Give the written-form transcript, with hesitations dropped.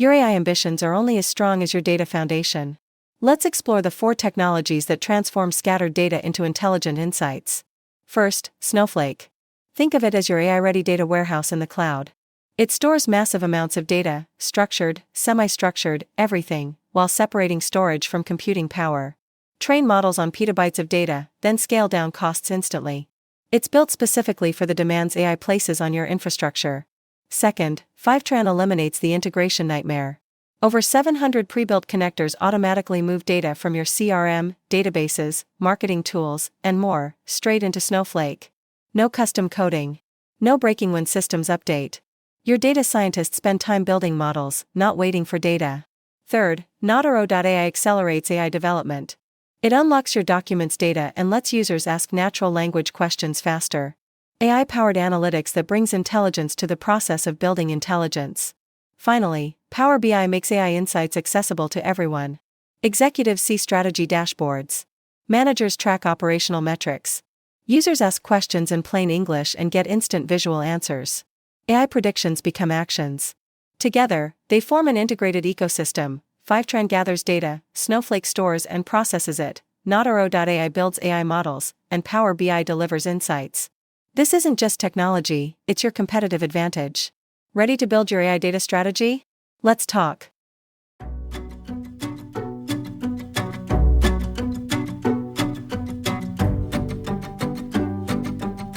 Your AI ambitions are only as strong as your data foundation. Let's explore the 4 technologies that transform scattered data into intelligent insights. First, Snowflake. Think of it as your AI-ready data warehouse in the cloud. It stores massive amounts of data, structured, semi-structured, everything, while separating storage from computing power. Train models on petabytes of data, then scale down costs instantly. It's built specifically for the demands AI places on your infrastructure. Second, Fivetran eliminates the integration nightmare. Over 700 pre-built connectors automatically move data from your CRM, databases, marketing tools, and more, straight into Snowflake. No custom coding. No breaking when systems update. Your data scientists spend time building models, not waiting for data. Third, Nataero.ai accelerates AI development. It unlocks your documents' data and lets users ask natural language questions faster. AI-powered analytics that brings intelligence to the process of building intelligence. Finally, Power BI makes AI insights accessible to everyone. Executives see strategy dashboards. Managers track operational metrics. Users ask questions in plain English and get instant visual answers. AI predictions become actions. Together, they form an integrated ecosystem. Fivetran gathers data, Snowflake stores and processes it, Nataero.ai builds AI models, and Power BI delivers insights. This isn't just technology, it's your competitive advantage. Ready to build your AI data strategy? Let's talk.